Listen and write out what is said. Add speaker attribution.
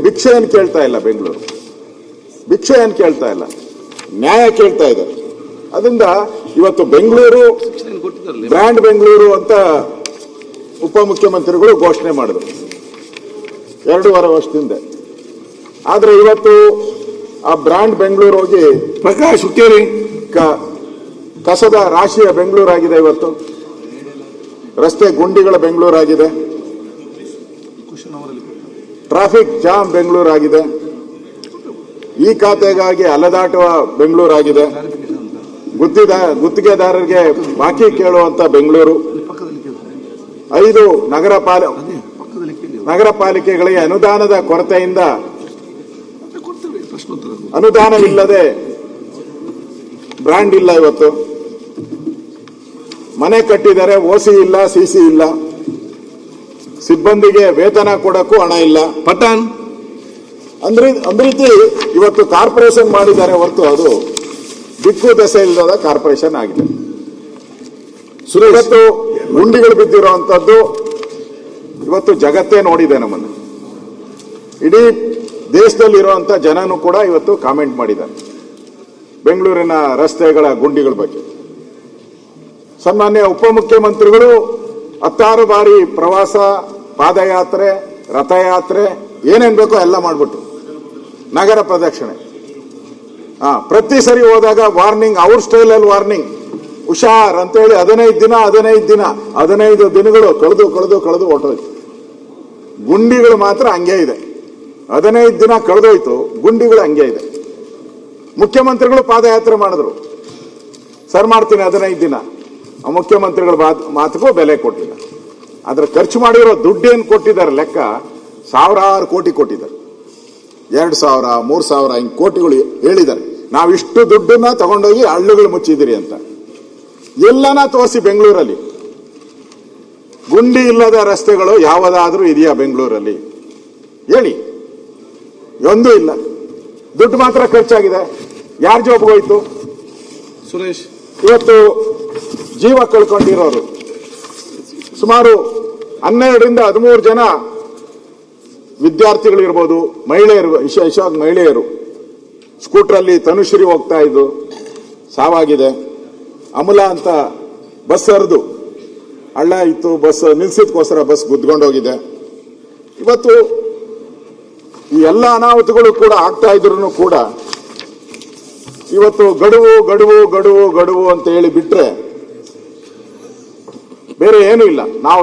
Speaker 1: ಭಿಕ್ಷೆ ಏನು ಕೇಳ್ತಾ ಇಲ್ಲ ಬೆಂಗಳೂರು, ಭಿಕ್ಷೆ ಏನು ಕೇಳ್ತಾ ಇಲ್ಲ, ನ್ಯಾಯ ಕೇಳ್ತಾ ಇದೆ. ಅದರಿಂದ ಇವತ್ತು ಬೆಂಗಳೂರು ಬ್ರ್ಯಾಂಡ್ ಬೆಂಗಳೂರು ಅಂತ ಉಪಮುಖ್ಯಮಂತ್ರಿಗಳು ಘೋಷಣೆ ಮಾಡಿದ್ರು 2.5 ವರ್ಷದಿಂದ. ಆದ್ರೆ ಇವತ್ತು ಆ ಬ್ರ್ಯಾಂಡ್ ಬೆಂಗಳೂರು ಹೋಗಿ
Speaker 2: ಪ್ರಕಾಶ್ ಹುಕ್ಕೇರಿ
Speaker 1: ಕಸದ ರಾಶಿಯ ಬೆಂಗಳೂರಾಗಿದೆ. ಇವತ್ತು ರಸ್ತೆ ಗುಂಡಿಗಳ ಬೆಂಗಳೂರಾಗಿದೆ, ಟ್ರಾಫಿಕ್ ಜಾಮ್ ಬೆಂಗಳೂರಾಗಿದೆ, ಈ ಖಾತೆಗಾಗಿ ಅಲೆದಾಟುವ ಬೆಂಗಳೂರಾಗಿಇದೆ, ಗುತ್ತಿಗೆದಾರರಿಗೆ ಬಾಕಿ ಕೇಳುವಂತ ಬೆಂಗಳೂರು, 5 ನಗರ ಪಾಲಿಕೆಗಳಿಗೆ ಅನುದಾನದ ಕೊರತೆಯಿಂದ ಅನುದಾನವಿಲ್ಲದೆ ಬ್ರ್ಯಾಂಡ್ ಇಲ್ಲ. ಇವತ್ತು ಮನೆ ಕಟ್ಟಿದರೆ ಓಸಿ ಇಲ್ಲ, ಸಿಸಿ ಇಲ್ಲ, ಸಿಬ್ಬಂದಿಗೆ ವೇತನ ಕೊಡಕ್ಕೂ ಹಣ ಇಲ್ಲ.
Speaker 2: ಪಠಾಣ್
Speaker 1: ರೀತಿ ಇವತ್ತು ಕಾರ್ಪೊರೇಷನ್ ಮಾಡಿದ್ದಾರೆ ಹೊರತು ಅದು ದಿಕ್ಕು ದೆಸೆ ಇಲ್ಲದ ಕಾರ್ಪೊರೇಷನ್ ಆಗಿದೆ. ಇವತ್ತು ಗುಂಡಿಗಳು ಬಿದ್ದಿರುವಂತದ್ದು ಇವತ್ತು ಜಗತ್ತೇ ನೋಡಿದೆ. ನಮ್ಮನ್ನು ಇಡೀ ದೇಶದಲ್ಲಿರುವಂತ ಜನನು ಕೂಡ ಇವತ್ತು ಕಾಮೆಂಟ್ ಮಾಡಿದ್ದಾರೆ ಬೆಂಗಳೂರಿನ ರಸ್ತೆಗಳ ಗುಂಡಿಗಳ ಬಗ್ಗೆ. ಸನ್ಮಾನ್ಯ ಉಪಮುಖ್ಯಮಂತ್ರಿಗಳು 10 ಬಾರಿ ಪ್ರವಾಸ, ಪಾದಯಾತ್ರೆ, ರಥಯಾತ್ರೆ ಏನೇನ್ ಬೇಕೋ ಎಲ್ಲ ಮಾಡ್ಬಿಟ್ರು. ನಗರ ಪ್ರದಕ್ಷಿಣೆ ಪ್ರತಿ ಸರಿ ಹೋದಾಗ ವಾರ್ನಿಂಗ್, ಅವ್ರ ಸ್ಟೈಲಲ್ಲಿ ವಾರ್ನಿಂಗ್, ಹುಷಾರ್ ಅಂತೇಳಿ 15 ದಿನಗಳು ಕಳೆದು ಹೊರಟೋಯ್ತು. ಗುಂಡಿಗಳು ಮಾತ್ರ ಹಂಗೆ ಇದೆ. 15 ದಿನ ಕಳೆದೋಯ್ತು, ಗುಂಡಿಗಳು ಹಂಗೆ ಇದೆ. ಮುಖ್ಯಮಂತ್ರಿಗಳು ಪಾದಯಾತ್ರೆ ಮಾಡಿದ್ರು, ಸರ್ ಮಾಡ್ತೀನಿ 15 ದಿನ. ಮುಖ್ಯಮಂತ್ರಿಗಳ ಮಾತುಗೂ ಬೆಲೆ ಕೊಟ್ಟಿಲ್ಲ. ಆದ್ರೆ ಖರ್ಚು ಮಾಡಿರೋ ದುಡ್ಡೇನು ಕೊಟ್ಟಿದ್ದಾರೆ ಲೆಕ್ಕ, 1000 ಕೋಟಿ ಕೊಟ್ಟಿದ್ದಾರೆ. 2,000, 3,000 ಹಿಂಗ್ ಕೋಟಿಗಳು ಹೇಳಿದ್ದಾರೆ. ನಾವಿಷ್ಟು ದುಡ್ಡನ್ನ ತಗೊಂಡೋಗಿ ಹಳ್ಳಿಗಳು ಮುಚ್ಚಿದಿರಿ ಅಂತ. ಎಲ್ಲನ ತೋರಿಸಿ ಬೆಂಗಳೂರಲ್ಲಿ ಗುಂಡಿ ಇಲ್ಲದ ರಸ್ತೆಗಳು ಯಾವುದಾದ್ರೂ ಇದೆಯಾ ಬೆಂಗಳೂರಲ್ಲಿ ಹೇಳಿ? ಒಂದೂ ಇಲ್ಲ. ದುಡ್ಡು ಮಾತ್ರ ಖರ್ಚಾಗಿದೆ. ಯಾರ ಜೋಬ್ಗೋಯ್ತು?
Speaker 2: ಸುರೇಶ್,
Speaker 1: ಇವತ್ತು ಜೀವ ಕಳ್ಕೊಂಡಿರೋರು ಸುಮಾರು 12ರಿಂದ 13 ಜನ ವಿದ್ಯಾರ್ಥಿಗಳಿರ್ಬೋದು, ಮಹಿಳೆಯರು, ವಿಶೇಷವಾಗಿ ಮಹಿಳೆಯರು ಸ್ಕೂಟ್ರಲ್ಲಿ ತನುಶ್ರೀ ಹೋಗ್ತಾ ಇದ್ದು ಸಾವಾಗಿದೆ. ಅಮಲಾ ಅಂತ ಬಸ್ ಹರಿದು ಹಳ್ಳ ಇತ್ತು, ಬಸ್ ನಿಲ್ಸಿದ್ಕೋಸ್ಕರ ಬಸ್ ಗುದ್ಕೊಂಡೋಗಿದೆ. ಇವತ್ತು ಈ ಎಲ್ಲ ಅನಾಹುತಗಳು ಕೂಡ ಆಗ್ತಾ ಇದ್ರು ಕೂಡ ಇವತ್ತು ಗಡುವು ಅಂತ ಹೇಳಿ ಬಿಟ್ರೆ ಬೇರೆ ಏನೂ ಇಲ್ಲ. ನಾವು